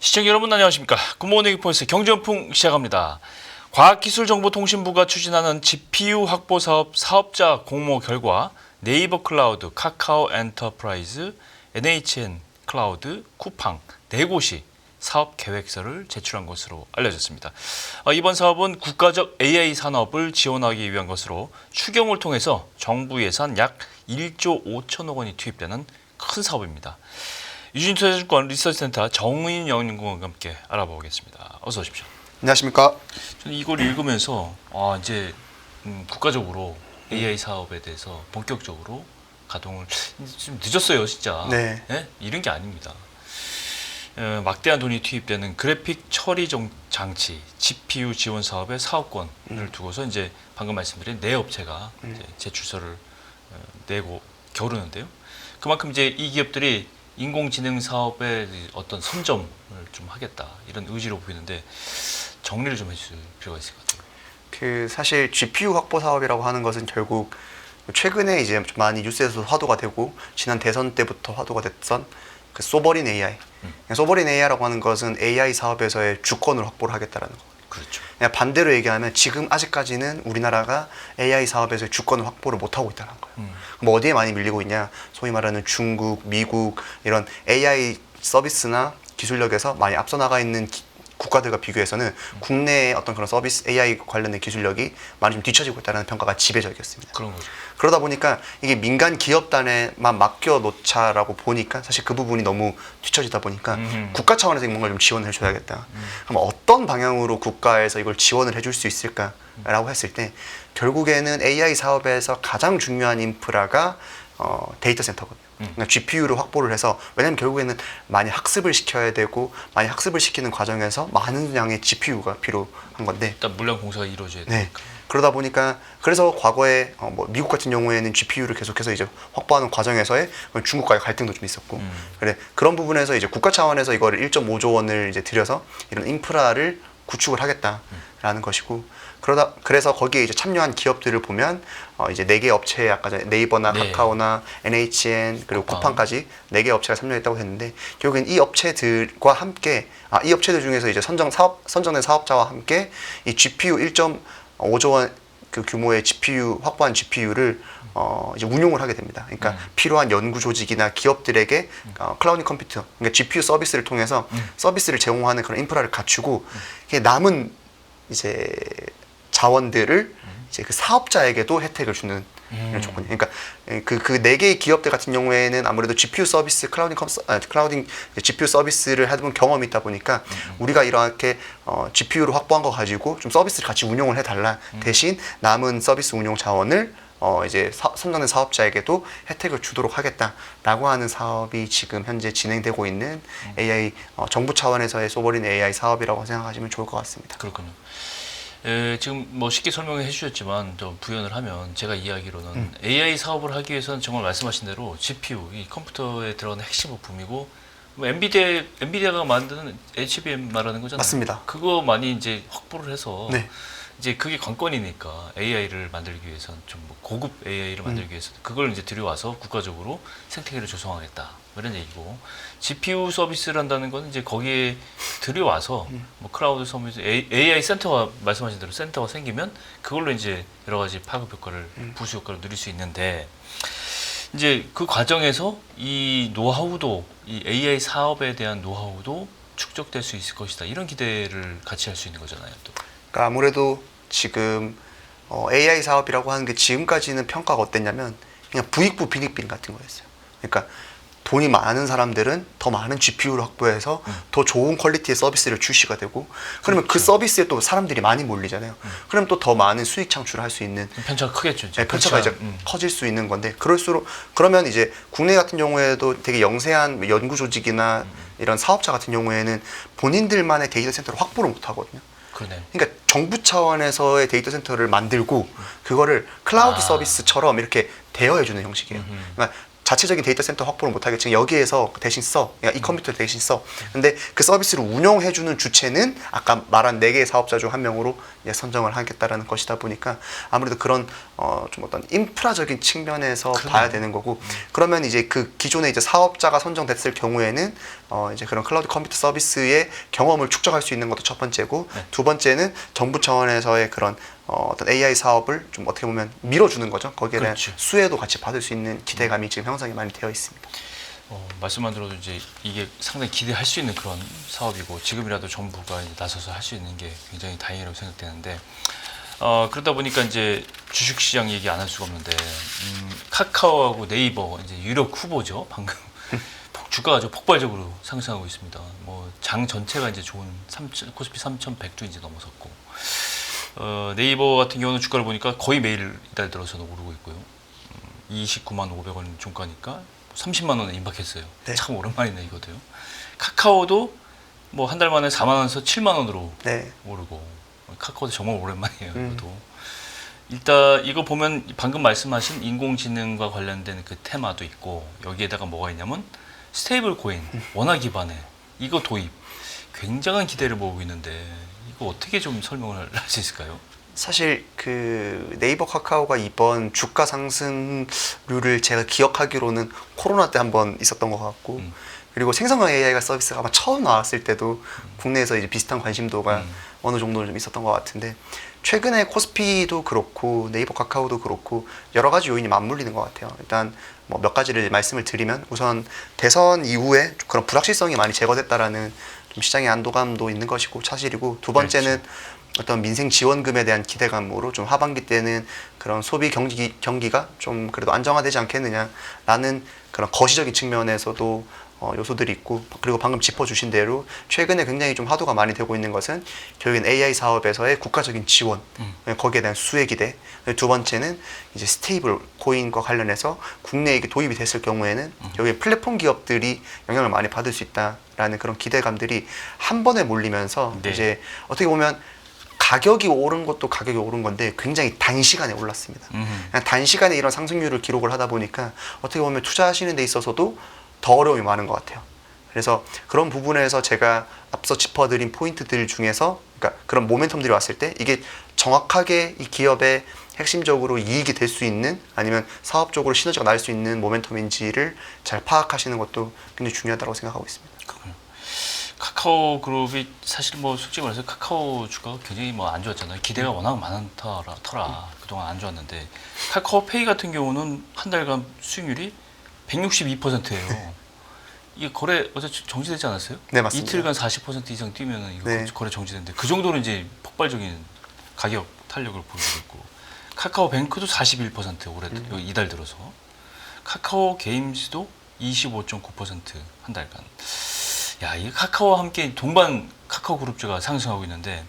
시청자 여러분 안녕하십니까. 굿모닝 포인트 경제연풍 시작합니다. 과학기술정보통신부가 추진하는 GPU 확보 사업 사업자 공모 결과 네이버 클라우드, 카카오 엔터프라이즈, NHN 클라우드, 쿠팡 네 곳이 사업 계획서를 제출한 것으로 알려졌습니다. 이번 사업은 국가적 AI 산업을 지원하기 위한 것으로 추경을 통해서 정부 예산 약 1조 5천억 원이 투입되는 큰 사업입니다. 유진투자증권 리서치센터 정의인 연구원과 함께 알아보겠습니다. 어서 오십시오. 안녕하십니까. 저는 이걸 읽으면서 이제 국가적으로 AI 사업에 대해서 본격적으로 가동을 좀 늦었어요, 진짜. 네. 네? 이런 게 아닙니다. 막대한 돈이 투입되는 그래픽 처리 장치 GPU 지원 사업의 사업권을 두고서 이제 방금 말씀드린 네 업체가 이제 제출서를 내고 겨루는데요. 그만큼 이제 이 기업들이 인공지능 사업의 어떤 선점을 좀 하겠다 이런 의지로 보이는데 정리를 좀 해줄 필요가 있을 것 같아요. 사실 GPU 확보 사업이라고 하는 것은 결국 최근에 이제 좀 많이 뉴스에서 화두가 되고 지난 대선 때부터 화두가 됐던 그 소버린 AI. 소버린 AI라고 하는 것은 AI 사업에서의 주권을 확보를 하겠다라는 거. 그렇죠. 그냥 반대로 얘기하면 지금 아직까지는 우리나라가 AI 사업에서의 주권을 확보를 못하고 있다는 거예요. 뭐 어디에 많이 밀리고 있냐? 소위 말하는 중국, 미국 이런 AI 서비스나 기술력에서 많이 앞서 나가 있는 국가들과 비교해서는 국내의 어떤 그런 서비스 AI 관련된 기술력이 많이 좀 뒤처지고 있다는 평가가 지배적이었습니다. 그런 거죠. 그러다 보니까 이게 민간 기업단에만 맡겨 놓자라고 보니까 사실 그 부분이 너무 뒤처지다 보니까 국가 차원에서 뭔가 좀 지원을 해줘야겠다. 그럼 어떤 방향으로 국가에서 이걸 지원을 해줄 수 있을까라고 했을 때 결국에는 AI 사업에서 가장 중요한 인프라가 데이터 센터거든요. 그러니까 GPU를 확보를 해서 왜냐하면 결국에는 많이 학습을 시켜야 되고 많이 학습을 시키는 과정에서 많은 양의 GPU가 필요한 건데 일단 물량 공사가 이루어져야 네. 되니까. 그러다 보니까 그래서 과거에 뭐 미국 같은 경우에는 GPU를 계속해서 이제 확보하는 과정에서의 중국과의 갈등도 좀 있었고 그래 그런 부분에서 이제 국가 차원에서 이거를 1.5조 원을 이제 들여서 이런 인프라를 구축을 하겠다라는 것이고 그래서 거기에 이제 참여한 기업들을 보면 이제 4개 업체 아까 전에 네이버나 네. 카카오나 NHN 그리고 쿠팡까지 4개 업체가 참여했다고 했는데 결국엔 이 업체들과 함께 이 업체들 중에서 이제 선정된 사업자와 함께 이 GPU 1.5조 원 그 규모의 GPU 확보한 GPU를 이제 운용을 하게 됩니다. 그러니까 필요한 연구 조직이나 기업들에게 클라우드 컴퓨터, 그러니까 GPU 서비스를 통해서 서비스를 제공하는 그런 인프라를 갖추고 남은 이제 자원들을 이제 그 사업자에게도 혜택을 주는 이런 조건이에요. 그러니까 그 4개의 기업들 같은 경우에는 아무래도 GPU 서비스, 클라우딩 GPU 서비스를 해본 경험이 있다 보니까 우리가 이렇게 GPU를 확보한 거 가지고 좀 서비스를 같이 운용을 해달라. 대신 남은 서비스 운용 자원을 이제 선정된 사업자에게도 혜택을 주도록 하겠다라고 하는 사업이 지금 현재 진행되고 있는 AI 정부 차원에서의 소버린 AI 사업이라고 생각하시면 좋을 것 같습니다. 그렇군요. 지금 뭐 쉽게 설명해 주셨지만 좀 부연을 하면 제가 이야기로는 AI 사업을 하기 위해서는 정말 말씀하신 대로 GPU, 이 컴퓨터에 들어가는 핵심 부품이고 뭐 엔비디아가 만드는 HBM 말하는 거잖아요. 맞습니다. 그거 많이 이제 확보를 해서 네. 이제 그게 관건이니까 AI를 만들기 위해서는 좀 고급 AI를 만들기 위해서 그걸 이제 들여와서 국가적으로 생태계를 조성하겠다 이런 얘기고 GPU 서비스를 한다는 건 이제 거기에 들여와서 뭐 클라우드 서비스 AI 센터가 말씀하신 대로 센터가 생기면 그걸로 이제 여러 가지 파급 효과를 부수 효과를 누릴 수 있는데 이제 그 과정에서 이 노하우도 이 AI 사업에 대한 노하우도 축적될 수 있을 것이다 이런 기대를 같이 할 수 있는 거잖아요 또. 그러니까 아무래도 지금 AI 사업이라고 하는 게 지금까지는 평가가 어땠냐면 그냥 부익부 빈익빈 같은 거였어요. 그러니까 돈이 많은 사람들은 더 많은 GPU를 확보해서 더 좋은 퀄리티의 서비스를 출시가 되고 그러면 그 서비스에 또 사람들이 많이 몰리잖아요. 그럼 또 더 많은 수익 창출을 할 수 있는 편차가 크겠죠. 이제. 네, 편차가 이제 커질 수 있는 건데 그러면 이제 국내 같은 경우에도 되게 영세한 연구 조직이나 이런 사업자 같은 경우에는 본인들만의 데이터 센터를 확보를 못 하거든요. 그러네. 그러니까 정부 차원에서의 데이터 센터를 만들고 그거를 클라우드 서비스처럼 이렇게 대여해주는 형식이에요. 그러니까 자체적인 데이터 센터 확보를 못하겠지만 여기에서 대신 써. 그러니까 이 컴퓨터를 대신 써. 근데 그 서비스를 운영해주는 주체는 아까 말한 4개의 사업자 중 한 명으로 선정을 하겠다라는 것이다 보니까 아무래도 그런 좀 어떤 인프라적인 측면에서 봐야 되는 거고 그러면 이제 그 기존에 이제 사업자가 선정됐을 경우에는 이제 그런 클라우드 컴퓨터 서비스의 경험을 축적할 수 있는 것도 첫 번째고 네. 두 번째는 정부 차원에서의 그런 어떤 AI 사업을 좀 어떻게 보면 밀어주는 거죠. 거기에 대한 그렇죠. 수혜도 같이 받을 수 있는 기대감이 지금 형성이 많이 되어 있습니다. 말씀만 들어도 이제 이게 상당히 기대할 수 있는 그런 사업이고 지금이라도 정부가 이제 나서서 할 수 있는 게 굉장히 다행이라고 생각되는데 그러다 보니까 이제 주식시장 얘기 안 할 수가 없는데 카카오하고 네이버 이제 유력 후보죠. 방금 주가가 아주 폭발적으로 상승하고 있습니다. 뭐 장 전체가 이제 좋은 코스피 3,100도 이제 넘어섰고 네이버 같은 경우는 주가를 보니까 거의 매일 이달 들어서는 오르고 있고요. 29만 500원 종가니까 30만 원에 임박했어요. 네. 참 오랜만이네 이거도요. 카카오도 뭐 한 달 만에 4만 원에서 7만 원으로 네. 오르고 카카오도 정말 오랜만이에요. 이것도 일단 이거 보면 방금 말씀하신 인공지능과 관련된 그 테마도 있고 여기에다가 뭐가 있냐면 스테이블 코인 원화 기반의 이거 도입 굉장한 기대를 모으고 있는데 이거 어떻게 좀 설명을 할 수 있을까요? 사실 그 네이버 카카오가 이번 주가 상승률을 제가 기억하기로는 코로나 때 한번 있었던 것 같고 그리고 생성형 AI가 서비스가 아마 처음 나왔을 때도 국내에서 이제 비슷한 관심도가 어느 정도는 좀 있었던 것 같은데 최근에 코스피도 그렇고 네이버 카카오도 그렇고 여러 가지 요인이 맞물리는 것 같아요. 일단 뭐 몇 가지를 말씀을 드리면 우선 대선 이후에 그런 불확실성이 많이 제거됐다라는 좀 시장의 안도감도 있는 것이고 사실이고 두 번째는 어떤 민생 지원금에 대한 기대감으로 좀 하반기 때는 그런 소비 경기가 좀 그래도 안정화되지 않겠느냐라는 그런 거시적인 측면에서도 요소들이 있고 그리고 방금 짚어주신 대로 최근에 굉장히 좀 화두가 많이 되고 있는 것은 결국엔 AI 사업에서의 국가적인 지원 거기에 대한 수혜 기대 두 번째는 이제 스테이블 코인과 관련해서 국내에 이게 도입이 됐을 경우에는 여기 플랫폼 기업들이 영향을 많이 받을 수 있다라는 그런 기대감들이 한 번에 몰리면서 네. 이제 어떻게 보면 가격이 오른 것도 가격이 오른 건데 굉장히 단시간에 올랐습니다. 그냥 단시간에 이런 상승률을 기록을 하다 보니까 어떻게 보면 투자하시는 데 있어서도 더 어려움이 많은 것 같아요. 그래서 그런 부분에서 제가 앞서 짚어드린 포인트들 중에서 그러니까 그런 모멘텀들이 왔을 때 이게 정확하게 이 기업의 핵심적으로 이익이 될 수 있는 아니면 사업적으로 시너지가 날 수 있는 모멘텀인지를 잘 파악하시는 것도 굉장히 중요하다고 생각하고 있습니다. 그렇군요. 카카오 그룹이 사실 뭐 솔직히 말해서 카카오 주가가 굉장히 뭐 안 좋았잖아요. 기대가 워낙 많더라. 그동안 안 좋았는데 카카오페이 같은 경우는 한 달간 수익률이 162%예요. 이게 거래 어제 정지되지 않았어요? 네, 맞습니다. 이틀간 40% 이상 뛰면은 이거 네. 거래 정지되는데 그 정도로 이제 폭발적인 가격 탄력을 보이고 있고 카카오뱅크도 41% 올해 이달 들어서 카카오 게임즈도 25.9% 한 달간. 야, 이 카카오와 함께 동반 카카오 그룹주가 상승하고 있는데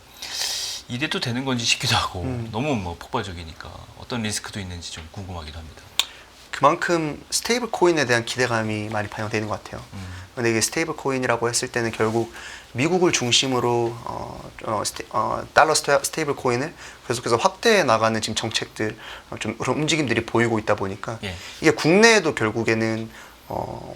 이래도 되는 건지 싶기도 하고 너무 뭐 폭발적이니까 어떤 리스크도 있는지 좀 궁금하기도 합니다. 그만큼 스테이블 코인에 대한 기대감이 많이 반영되는 것 같아요. 근데 이게 스테이블 코인이라고 했을 때는 결국 미국을 중심으로 달러 스테이블 코인을 계속해서 확대해 나가는 지금 정책들 좀 그런 움직임들이 보이고 있다 보니까 예. 이게 국내에도 결국에는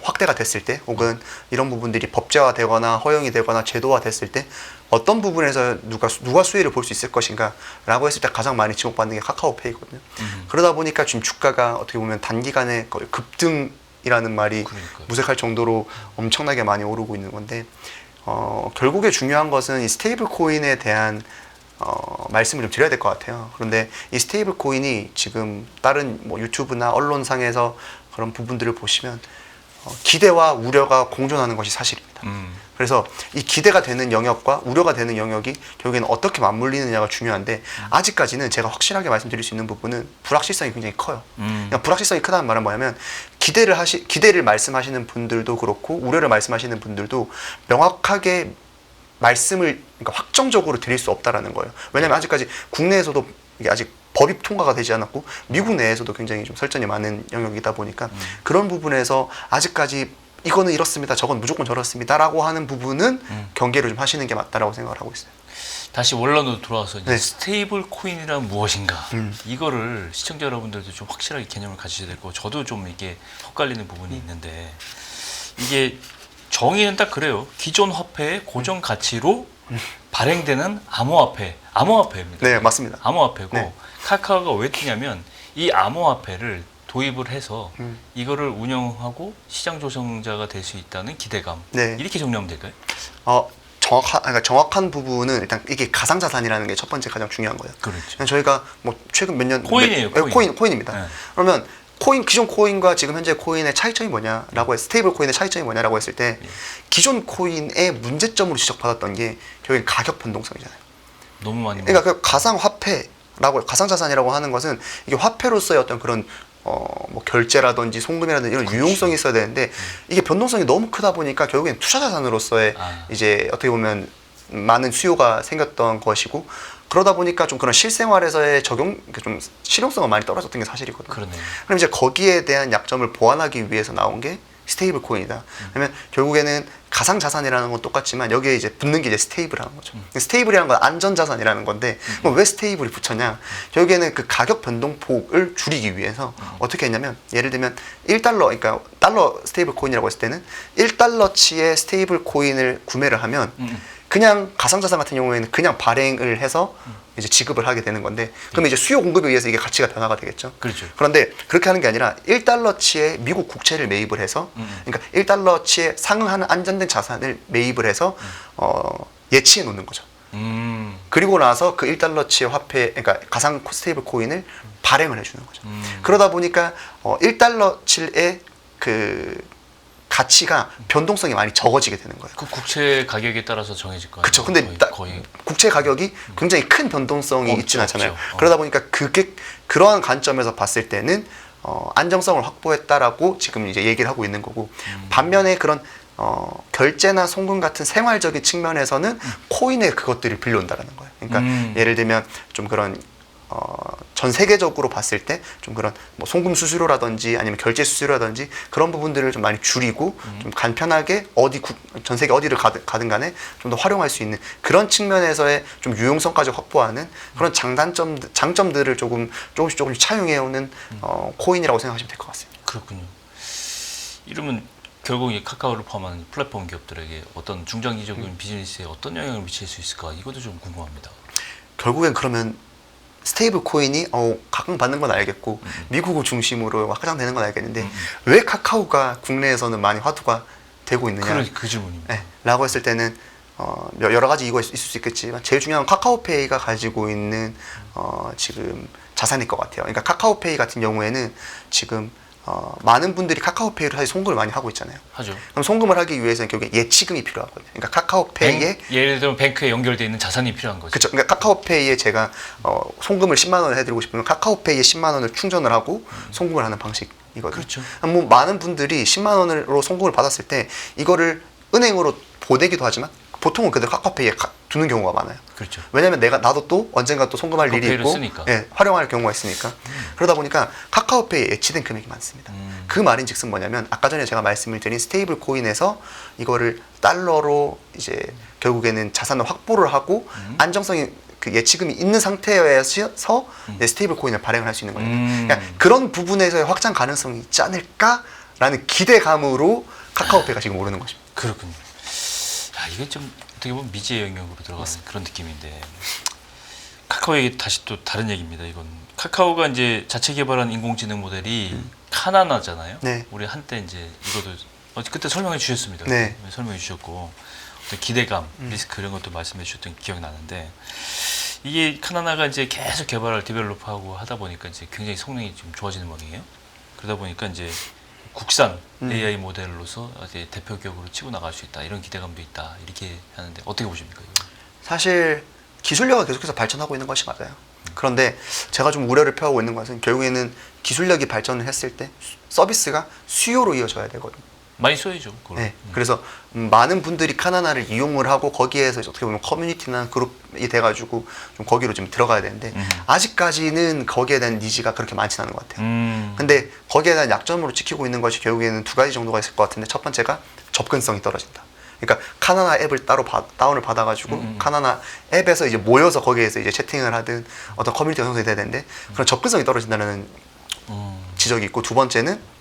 확대가 됐을 때 혹은 이런 부분들이 법제화되거나 허용이 되거나 제도화 됐을 때 어떤 부분에서 누가 수혜를 볼 수 있을 것인가 라고 했을 때 가장 많이 주목받는 게 카카오페이거든요. 그러다 보니까 지금 주가가 어떻게 보면 단기간에 거의 급등이라는 말이 그러니까요. 무색할 정도로 엄청나게 많이 오르고 있는 건데 결국에 중요한 것은 이 스테이블 코인에 대한 말씀을 좀 드려야 될 것 같아요. 그런데 이 스테이블 코인이 지금 다른 뭐 유튜브나 언론상에서 그런 부분들을 보시면 기대와 우려가 공존하는 것이 사실입니다. 그래서 이 기대가 되는 영역과 우려가 되는 영역이 결국에는 어떻게 맞물리느냐가 중요한데 아직까지는 제가 확실하게 말씀드릴 수 있는 부분은 불확실성이 굉장히 커요. 그러니까 불확실성이 크다는 말은 뭐냐면 기대를 말씀하시는 분들도 그렇고 우려를 말씀하시는 분들도 명확하게 말씀을 그러니까 확정적으로 드릴 수 없다라는 거예요. 왜냐하면 아직까지 국내에서도 이게 아직 법이 통과가 되지 않았고 미국 내에서도 굉장히 좀 설전이 많은 영역이다 보니까 그런 부분에서 아직까지 이거는 이렇습니다. 저건 무조건 저렇습니다라고 하는 부분은 경계를 좀 하시는 게 맞다라고 생각을 하고 있어요. 다시 원론으로 돌아와서 이제 네. 스테이블 코인이란 무엇인가 이거를 시청자 여러분들도 좀 확실하게 개념을 가지셔야 될 거고 저도 좀 이게 헛갈리는 부분이 있는데 이게 정의는 딱 그래요. 기존 화폐의 고정 가치로 발행되는 암호화폐입니다. 네, 맞습니다. 암호화폐고 네. 카카오가 왜 뛰냐면 이 암호화폐를 도입을 해서 음. 이거를 운영하고 시장 조성자가 될 수 있다는 기대감. 네. 이렇게 정리하면 될까요? 그러니까 정확한 부분은 일단 이게 가상자산이라는 게 첫 번째 가장 중요한 거예요. 그렇죠. 그냥 저희가 뭐 최근 몇 년 코인이에요, 코인. 코인입니다. 네. 그러면 기존 코인과 지금 현재 코인의 차이점이 뭐냐라고 스테이블 코인의 차이점이 뭐냐라고 했을 때 기존 코인의 문제점으로 지적받았던 게 결국엔 가격 변동성이잖아요. 너무 많이. 그러니까 그 가상자산이라고 하는 것은 이게 화폐로서의 어떤 그런 뭐 결제라든지 송금이라든지 이런 그렇지. 유용성이 있어야 되는데 이게 변동성이 너무 크다 보니까 결국엔 투자자산으로서의 이제 어떻게 보면 많은 수요가 생겼던 것이고 그러다 보니까 좀 그런 실생활에서의 좀 실용성은 많이 떨어졌던 게 사실이거든요. 그러네요. 그럼 이제 거기에 대한 약점을 보완하기 위해서 나온 게 스테이블 코인이다. 그러면 결국에는 가상 자산이라는 건 똑같지만 여기에 이제 붙는 게 이제 스테이블이라는 거죠. 스테이블이라는 건 안전 자산이라는 건데 그럼 왜 스테이블이 붙였냐? 결국에는 그 가격 변동폭을 줄이기 위해서 어떻게 했냐면 예를 들면 1달러 그러니까 달러 스테이블 코인이라고 했을 때는 1달러치의 스테이블 코인을 구매를 하면 그냥 가상자산 같은 경우에는 그냥 발행을 해서 이제 지급을 하게 되는 건데 그러면 이제 수요 공급에 의해서 이게 가치가 변화가 되겠죠. 그렇죠. 그런데 그렇게 하는 게 아니라 1달러치의 미국 국채를 매입을 해서 그러니까 1달러치에 상응하는 안전된 자산을 매입을 해서 예치해 놓는 거죠. 그리고 나서 그 1달러치의 화폐 그러니까 가상 스테이블 코인을 발행을 해 주는 거죠. 그러다 보니까 1달러치의 그 가치가 변동성이 많이 적어지게 되는 거예요. 그 국채 가격에 따라서 정해질 거예요. 그렇죠. 근데 거의. 국채 가격이 굉장히 큰 변동성이 있지는 않잖아요. 없죠. 그러다 보니까 그러한 관점에서 봤을 때는 안정성을 확보했다라고 지금 이제 얘기를 하고 있는 거고 반면에 그런 결제나 송금 같은 생활적인 측면에서는 코인에 그것들이 빌려온다라는 거예요. 그러니까 예를 들면 좀 그런 전 세계적으로 봤을 때 좀 그런 뭐 송금 수수료라든지 아니면 결제 수수료라든지 그런 부분들을 좀 많이 줄이고 좀 간편하게 전 세계 어디를 가든 간에 좀 더 활용할 수 있는 그런 측면에서의 좀 유용성까지 확보하는 그런 장점들을 조금씩 차용해 오는 코인이라고 생각하시면 될 것 같습니다. 그렇군요. 이러면 결국 이 카카오를 포함한 플랫폼 기업들에게 어떤 중장기적인 비즈니스에 어떤 영향을 미칠 수 있을까? 이것도 좀 궁금합니다. 결국엔 그러면 스테이블 코인이 각광받는 건 알겠고 미국을 중심으로 확장되는 건 알겠는데 왜 카카오가 국내에서는 많이 화두가 되고 있느냐? 그 질문입니다. 네, 라고 했을 때는 여러 가지 이유가 있을 수 있겠지만 제일 중요한 건 카카오페이가 가지고 있는 지금 자산일 것 같아요. 그러니까 카카오페이 같은 경우에는 지금 많은 분들이 카카오페이로 사실 송금을 많이 하고 있잖아요. 하죠. 그럼 송금을 하기 위해서는 결국에 예치금이 필요하거든요. 그러니까 카카오페이에 예를 들면 뱅크에 연결되어 있는 자산이 필요한 거죠. 그렇죠. 그러니까 카카오페이에 제가 송금을 10만 원을 해드리고 싶으면 카카오페이에 10만 원을 충전을 하고 송금을 하는 방식이거든요. 그렇죠. 뭐 많은 분들이 10만 원으로 송금을 받았을 때 이거를 은행으로 보내기도 하지만 보통은 그대로 카카오페이에 두는 경우가 많아요. 그렇죠. 왜냐면 나도 또 언젠가 또 송금할 일이 있고 쓰니까. 예, 활용할 경우가 있으니까 그러다 보니까 카카오페이에 예치된 금액이 많습니다. 그 말인즉슨 뭐냐면 아까 전에 제가 말씀을 드린 스테이블 코인에서 이거를 달러로 이제 결국에는 자산을 확보를 하고 안정성이 그 예치금이 있는 상태에서 스테이블 코인을 발행을 할 수 있는 거예요. 그러니까 그런 부분에서의 확장 가능성이 있지 않을까라는 기대감으로 카카오페이가 지금 오르는 것입니다. 그렇군요. 야, 이게 좀 어떻게 보면 미지의 영역으로 들어가는 그런 느낌인데 카카오에게 다시 또 다른 얘기입니다. 이건 카카오가 이제 자체 개발한 인공지능 모델이 카나나잖아요. 네. 우리 한때 이제 이것도 그때 설명해 주셨습니다. 네. 설명해 주셨고 어떤 기대감, 리스크 이런 것도 말씀해 주셨던 기억이 나는데 이게 카나나가 이제 계속 개발을 디벨롭하고 하다 보니까 이제 굉장히 성능이 좀 좋아지는 모양이에요. 그러다 보니까 이제 국산 AI 모델로서 이제 대표 기업으로 치고 나갈 수 있다 이런 기대감도 있다 이렇게 하는데 어떻게 보십니까? 이거? 사실 기술력은 계속해서 발전하고 있는 것이 맞아요. 그런데 제가 좀 우려를 표하고 있는 것은 결국에는 기술력이 발전을 했을 때 서비스가 수요로 이어져야 되거든요. 많이 써야죠. 그걸. 네. 그래서 많은 분들이 카나나를 이용을 하고 거기에서 어떻게 보면 커뮤니티나 그룹이 돼가지고 좀 거기로 좀 들어가야 되는데 아직까지는 거기에 대한 니즈가 그렇게 많지는 않은 것 같아요. 근데 거기에 대한 약점으로 찍히고 있는 것이 결국에는 두 가지 정도가 있을 것 같은데 첫 번째가 접근성이 떨어진다. 그러니까 카나나 앱을 따로 다운을 받아가지고 카나나 앱에서 이제 모여서 거기에서 이제 채팅을 하든 어떤 커뮤니티가 형성이 돼야 되는데 그런 접근성이 떨어진다는 지적이 있고 두 번째는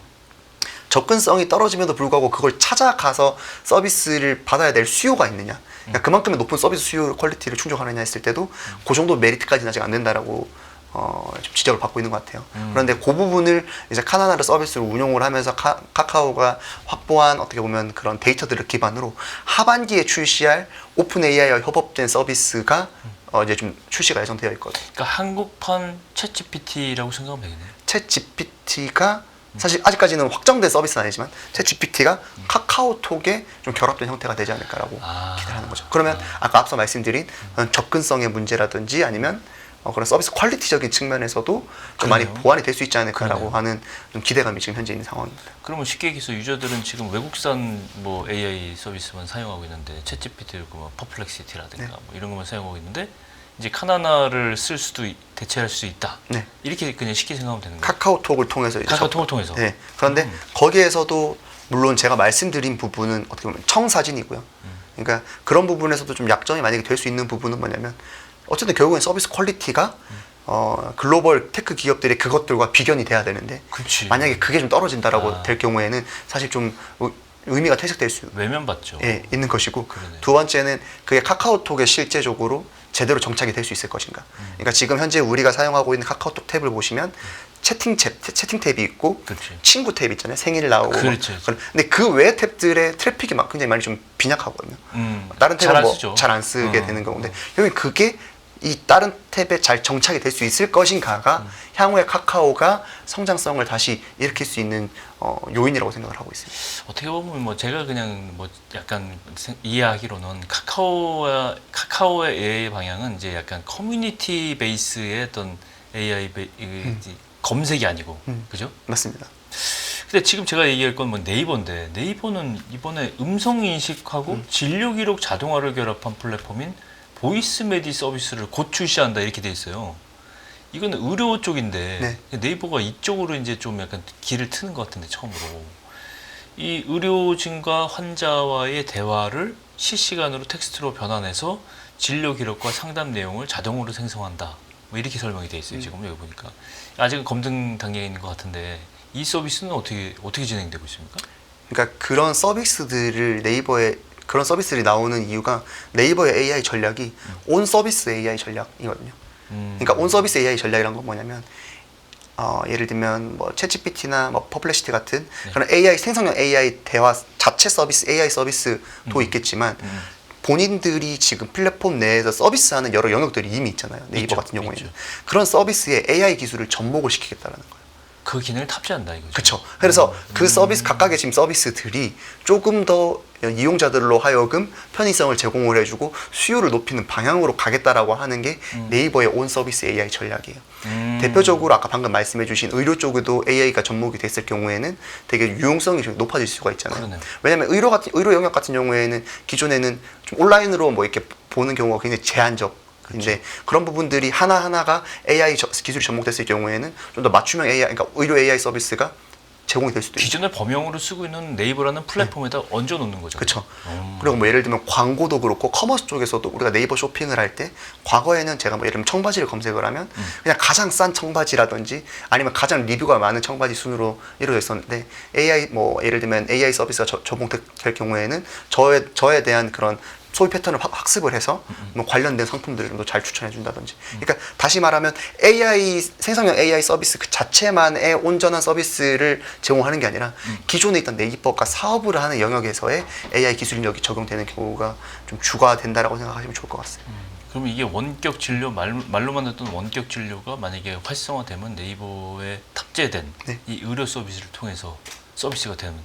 접근성이 떨어짐에도 불구하고 그걸 찾아가서 서비스를 받아야 될 수요가 있느냐 그러니까 그만큼의 높은 서비스 수요 퀄리티를 충족하느냐 했을 때도 그 정도 메리트까지는 아직 안 된다라고 좀 지적을 받고 있는 것 같아요. 그런데 그 부분을 이제 카나나를 서비스로 운용을 하면서 카카오가 확보한 어떻게 보면 그런 데이터들을 기반으로 하반기에 출시할 오픈 AI와 협업된 서비스가 이제 좀 출시가 예정되어 있거든요. 그러니까 한국판 챗GPT라고 생각하면 되겠네요. 챗GPT가 사실 아직까지는 확정된 서비스는 아니지만 챗GPT가 카카오톡에 좀 결합된 형태가 되지 않을까라고 기대를 하는 거죠. 그러면 아까 앞서 말씀드린 접근성의 문제라든지 아니면 그런 서비스 퀄리티적인 측면에서도 좀 많이 그러네요. 보완이 될 수 있지 않을까라고 그러네요. 하는 좀 기대감이 지금 현재 있는 상황입니다. 그러면 쉽게 얘기해서 유저들은 지금 외국산 뭐 AI 서비스만 사용하고 있는데 챗GPT, 뭐 퍼플렉시티라든가 네. 뭐 이런 것만 사용하고 있는데 이제 카나나를 쓸 수도 대체할 수 있다. 네. 이렇게 그냥 쉽게 생각하면 되는 거예요. 카카오톡을 통해서 이제 카카오톡을 통해서. 네. 그런데 거기에서도 물론 제가 말씀드린 부분은 어떻게 보면 청사진이고요. 그러니까 그런 부분에서도 좀 약점이 만약에 될 수 있는 부분은 뭐냐면 어쨌든 결국엔 서비스 퀄리티가 글로벌 테크 기업들이 그것들과 비견이 돼야 되는데 그치. 만약에 그게 좀 떨어진다라고 될 경우에는 사실 좀 의미가 퇴색될 수 외면받죠. 있는 것이고 그러네. 두 번째는 그게 카카오톡에 실제적으로 제대로 정착이 될 수 있을 것인가. 그러니까 지금 현재 우리가 사용하고 있는 카카오톡 탭을 보시면 채팅 탭이 있고 그렇지. 친구 탭 있잖아요. 생일 나오고. 그렇죠. 근데 그 외의 탭들의 트래픽이 막 굉장히 많이 좀 빈약하거든요. 다른 잘 탭은 안 뭐 쓰죠. 잘 안 쓰게 되는 건데 여기 그게 이 다른 탭에 잘 정착이 될 수 있을 것인가가 향후에 카카오가 성장성을 다시 일으킬 수 있는 요인이라고 생각을 하고 있습니다. 어떻게 보면 뭐 제가 그냥 뭐 약간 이해하기로는 카카오의 AI 방향은 이제 약간 커뮤니티 베이스의 어떤 AI 검색이 아니고 그죠? 맞습니다. 근데 지금 제가 얘기할 건 뭐 네이버인데 네이버는 이번에 음성 인식하고 진료 기록 자동화를 결합한 플랫폼인 보이스 메디 서비스를 곧 출시한다 이렇게 돼 있어요. 이거는 의료 쪽인데 네이버가 이쪽으로 이제 좀 약간 길을 트는 것 같은데 처음으로 이 의료진과 환자와의 대화를 실시간으로 텍스트로 변환해서 진료 기록과 상담 내용을 자동으로 생성한다. 뭐 이렇게 설명이 돼 있어요. 지금 여기 보니까 아직은 검증 단계에 있는 것 같은데 이 서비스는 어떻게 진행되고 있습니까? 그러니까 그런 서비스들을 네이버에 그런 서비스들이 나오는 이유가 네이버의 AI 전략이 온 서비스 AI 전략이거든요. 그러니까 온 서비스 AI 전략이란 건 뭐냐면 예를 들면 뭐 챗GPT나 뭐 퍼플렉시티 같은 그런 AI 생성형 AI 대화 자체 서비스 AI 서비스도 있겠지만 본인들이 지금 플랫폼 내에서 서비스하는 여러 영역들이 이미 있잖아요. 네이버 있죠, 같은 경우에는 있죠. 그런 서비스에 AI 기술을 접목을 시키겠다라는 거예요. 그 기능을 탑재한다 이거죠. 그렇죠. 그래서 그 서비스 각각의 지금 서비스들이 조금 더 이용자들로 하여금 편의성을 제공을 해주고 수요를 높이는 방향으로 가겠다라고 하는 게 네이버의 온 서비스 AI 전략이에요. 대표적으로 아까 방금 말씀해주신 의료 쪽에도 AI가 접목이 됐을 경우에는 되게 유용성이 좀 높아질 수가 있잖아요. 그러네요. 왜냐하면 의료 영역 같은 경우에는 기존에는 좀 온라인으로 뭐 이렇게 보는 경우가 굉장히 제한적. 근데 그런 부분들이 하나하나가 AI 기술이 접목됐을 경우에는 좀 더 맞춤형 AI, 그러니까 의료 AI 서비스가 제공이 될 수도 있죠. 기존에 범용으로 쓰고 있는 네이버라는 플랫폼에다 얹어 놓는 거죠. 그렇죠. 그리고 뭐 예를 들면 광고도 그렇고 커머스 쪽에서도 우리가 네이버 쇼핑을 할 때 과거에는 제가 뭐 예를 들면 청바지를 검색을 하면 그냥 가장 싼 청바지라든지 아니면 가장 리뷰가 많은 청바지 순으로 이루어져 있었는데 AI 뭐 예를 들면 AI 서비스가 적용될 경우에는 저에 대한 그런 소비 패턴을 학습을 해서 뭐 관련된 상품들을 좀 더 잘 추천해 준다든지. 그러니까 다시 말하면 AI 생성형 AI 서비스 그 자체만의 온전한 서비스를 제공하는 게 아니라 기존에 있던 네이버가 사업을 하는 영역에서의 AI 기술력이 적용되는 경우가 좀 주가 된다라고 생각하시면 좋을 것 같습니다. 그러면 이게 원격 진료 말로만 듣던 원격 진료가 만약에 활성화되면 네이버에 탑재된 이 의료 서비스를 통해서 서비스가 되면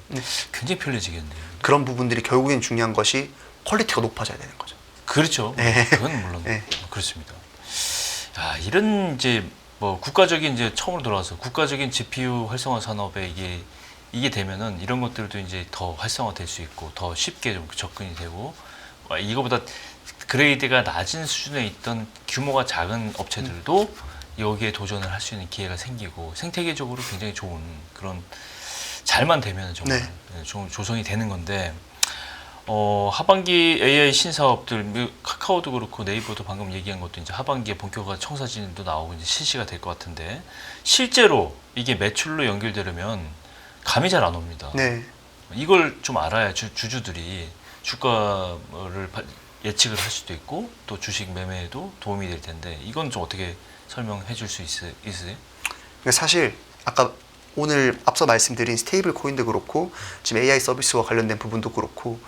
굉장히 편리해지겠네요. 그런 부분들이 결국엔 중요한 것이 퀄리티가 높아져야 되는 거죠. 그렇죠. 그건 물론 그렇습니다. 야, 이런 이제 뭐 국가적인 이제 처음으로 돌아와서 국가적인 GPU 활성화 산업에 이게 되면은 이런 것들도 이제 더 활성화될 수 있고 더 쉽게 좀 접근이 되고 이거보다 그레이드가 낮은 수준에 있던 규모가 작은 업체들도 여기에 도전을 할 수 있는 기회가 생기고 생태계적으로 굉장히 좋은 그런 잘만 되면 정말 좀 조성이 되는 건데. 하반기 AI 신사업들, 카카오도 그렇고 네이버도 방금 얘기한 것도 이제 하반기에 본격화 청사진도 나오고 이제 실시가 될 것 같은데 실제로 이게 매출로 연결되려면 감이 잘 안 옵니다. 네. 이걸 좀 알아야 주주들이 주가를 예측을 할 수도 있고 또 주식 매매에도 도움이 될 텐데 이건 좀 어떻게 설명해 줄 수 있으세요? 그러니까 사실 아까 오늘 앞서 말씀드린 스테이블 코인도 그렇고 지금 AI 서비스와 관련된 부분도 그렇고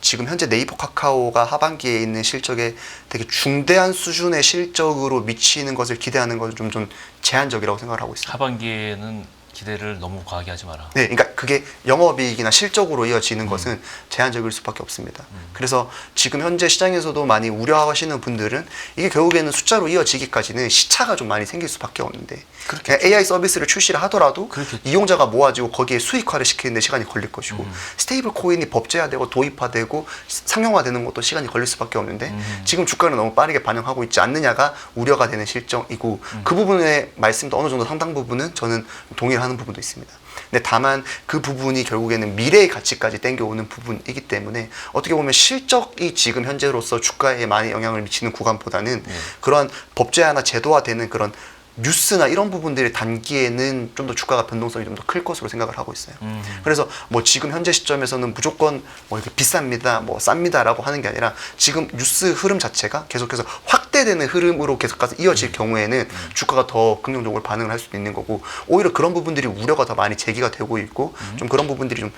지금 현재 네이버 카카오가 하반기에 있는 실적에 되게 중대한 수준의 실적으로 미치는 것을 기대하는 것은 좀 제한적이라고 생각을 하고 있습니다. 하반기에는 기대를 너무 과하게 하지 마라. 네, 그러니까 그게 영업이익이나 실적으로 이어지는 것은 제한적일 수밖에 없습니다. 그래서 지금 현재 시장에서도 많이 우려하시는 분들은 이게 결국에는 숫자로 이어지기까지는 시차가 좀 많이 생길 수밖에 없는데 그냥 AI 서비스를 출시를 하더라도 그렇겠죠. 이용자가 모아지고 거기에 수익화를 시키는데 시간이 걸릴 것이고 스테이블 코인이 법제화되고 도입화되고 상용화되는 것도 시간이 걸릴 수밖에 없는데 지금 주가는 너무 빠르게 반영하고 있지 않느냐가 우려가 되는 실정이고 그 부분의 말씀도 어느 정도 상당 부분은 저는 동의를 하는 부분도 있습니다. 근데 다만 그 부분이 결국에는 미래의 가치까지 땡겨오는 부분이기 때문에 어떻게 보면 실적이 지금 현재로서 주가에 많이 영향을 미치는 구간보다는 그러한 법제화나 제도화되는 그런 뉴스나 이런 부분들의 단기에는 좀 더 주가가 변동성이 좀 더 클 것으로 생각을 하고 있어요. 그래서 뭐 지금 현재 시점에서는 무조건 뭐 이렇게 비쌉니다, 뭐 쌉니다라고 하는 게 아니라 지금 뉴스 흐름 자체가 계속해서 확대되는 흐름으로 계속 가서 이어질 경우에는 주가가 더 긍정적으로 반응을 할 수도 있는 거고 오히려 그런 부분들이 우려가 더 많이 제기가 되고 있고 좀 그런 부분들이 좀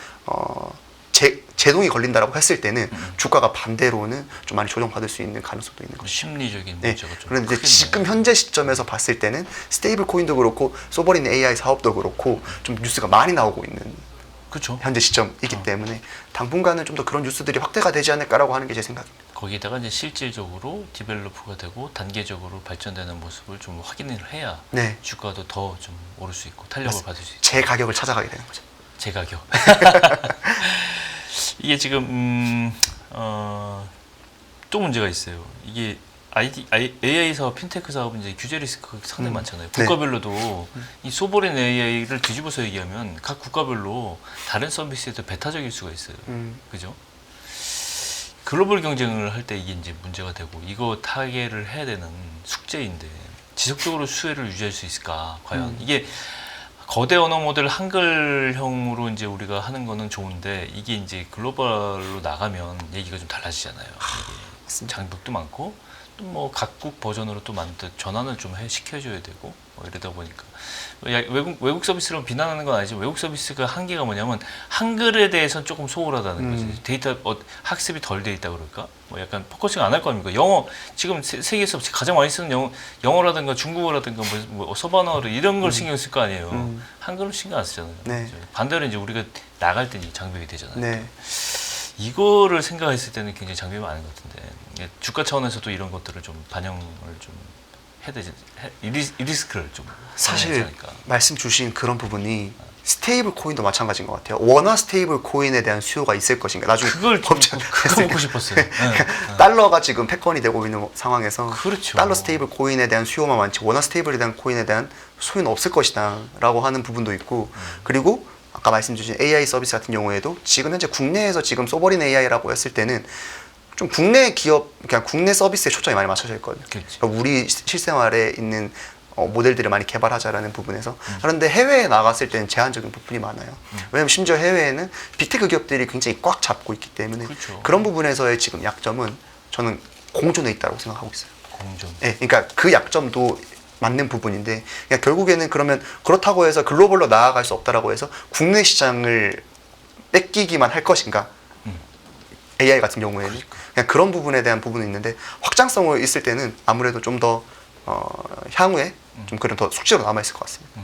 제동이 걸린다라고 했을 때는 주가가 반대로는 좀 많이 조정받을 수 있는 가능성도 있는 거죠. 심리적인 네. 문제가 좀 그런데 크겠네요. 지금 현재 시점에서 봤을 때는 스테이블 코인도 그렇고 소버린 AI 사업도 그렇고 좀 뉴스가 많이 나오고 있는 그렇죠. 현재 시점이기 때문에 당분간은 좀 더 그런 뉴스들이 확대가 되지 않을까라고 하는 게 제 생각입니다. 거기에다가 이제 실질적으로 디벨로프가 되고 단계적으로 발전되는 모습을 좀 확인을 해야 네. 주가도 더 좀 오를 수 있고 탄력을 받을 수 있고 제 가격을 찾아가게 되는 거죠. 제 가격. 이게 지금 또 문제가 있어요. 이게 AI 사업, 핀테크 사업은 이제 규제 리스크가 상당히 많잖아요. 네. 국가별로도 이 소버린 AI를 뒤집어서 얘기하면 각 국가별로 다른 서비스에도 배타적일 수가 있어요. 그죠? 글로벌 경쟁을 할 때 이게 이제 문제가 되고 이거 타개를 해야 되는 숙제인데 지속적으로 수혜를 유지할 수 있을까? 과연 이게 거대 언어 모델 한글형으로 이제 우리가 하는 거는 좋은데 이게 이제 글로벌로 나가면 얘기가 좀 달라지잖아요. 이게 장벽도 많고 또 뭐 각국 버전으로 또 전환을 좀 시켜줘야 되고 뭐 이러다 보니까 외국 서비스로 비난하는 건 아니지만 외국 서비스가 한계가 뭐냐면 한글에 대해서는 조금 소홀하다는 거지. 데이터 학습이 덜 돼 있다 그럴까? 뭐 약간 포커싱 안 할 거 아닙니까? 영어 지금 세계에서 가장 많이 쓰는 영어라든가 중국어라든가 뭐 서반어를 이런 걸 신경 쓸 거 아니에요. 한글로 신경 안 쓰잖아요. 네. 그죠? 반대로 이제 우리가 나갈 때 장벽이 되잖아요. 네. 이거를 생각했을 때는 굉장히 장벽이 많은 것 같은데 주가 차원에서도 이런 것들을 좀 반영을 좀 해야 되지 이 리스크를 좀 사실 반영하지 않을까. 말씀 주신 그런 부분이 스테이블 코인도 마찬가지인 것 같아요. 원화 스테이블 코인에 대한 수요가 있을 것인가. 나중에 그걸 좀 그거 묻고 싶었어요. 네. 달러가 지금 패권이 되고 있는 상황에서 그렇죠. 달러 스테이블 코인에 대한 수요만 많지 원화 스테이블에 대한 코인에 대한 소유는 없을 것이다 라고 하는 부분도 있고 그리고 아까 말씀 주신 AI 서비스 같은 경우에도 지금 현재 국내에서 지금 소버린 AI라고 했을 때는 좀 국내 기업, 그냥 국내 서비스에 초점이 많이 맞춰져 있거든요. 그렇죠. 그러니까 우리 실생활에 있는 모델들을 많이 개발하자라는 부분에서 그런데 해외에 나갔을 때는 제한적인 부분이 많아요. 왜냐하면 심지어 해외에는 빅테크 기업들이 굉장히 꽉 잡고 있기 때문에 그렇죠. 그런 부분에서의 지금 약점은 저는 공존에 있다고 생각하고 있어요. 공존. 네, 그러니까 그 약점도 맞는 부분인데 그러니까 결국에는 그러면 그렇다고 해서 글로벌로 나아갈 수 없다라고 해서 국내 시장을 뺏기기만 할 것인가? AI 같은 경우에는 그냥 그런 부분에 대한 부분이 있는데 확장성이 있을 때는 아무래도 좀 더 향후에 좀 그런 더 숙제로 남아 있을 것 같습니다.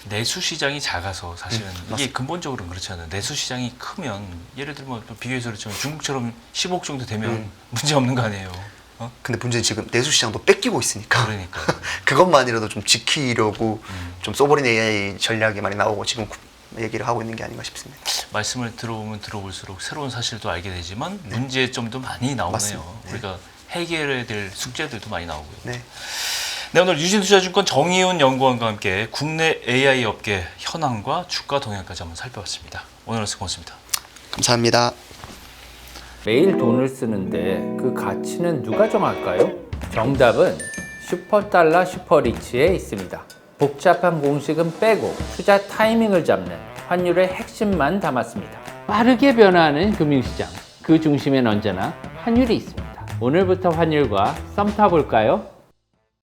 내수 시장이 작아서 사실은 이게 근본적으로는 그렇잖아요. 내수 시장이 크면 예를 들면 비교해서 그렇지만 중국처럼 10억 정도 되면 문제 없는 거 아니에요. 근데 문제는 지금 내수 시장도 뺏기고 있으니까 그러니까 그것만이라도 좀 지키려고 좀 소버린 AI 전략이 많이 나오고 지금 얘기를 하고 있는 게 아닌가 싶습니다. 말씀을 들어보면 들어볼수록 새로운 사실도 알게 되지만 문제점도 많이 나오네요. 맞습니다. 우리가 해결해야 될 숙제들도 많이 나오고요. 네. 네, 오늘 유진투자증권 정의훈 연구원과 함께 국내 AI 업계 현황과 주가 동향까지 한번 살펴봤습니다. 오늘 말씀 고맙습니다. 감사합니다. 매일 돈을 쓰는데 그 가치는 누가 정할까요? 정답은 슈퍼달러 슈퍼리치에 있습니다. 복잡한 공식은 빼고 투자 타이밍을 잡는 환율의 핵심만 담았습니다. 빠르게 변화하는 금융시장, 그 중심엔 언제나 환율이 있습니다. 오늘부터 환율과 썸 타볼까요?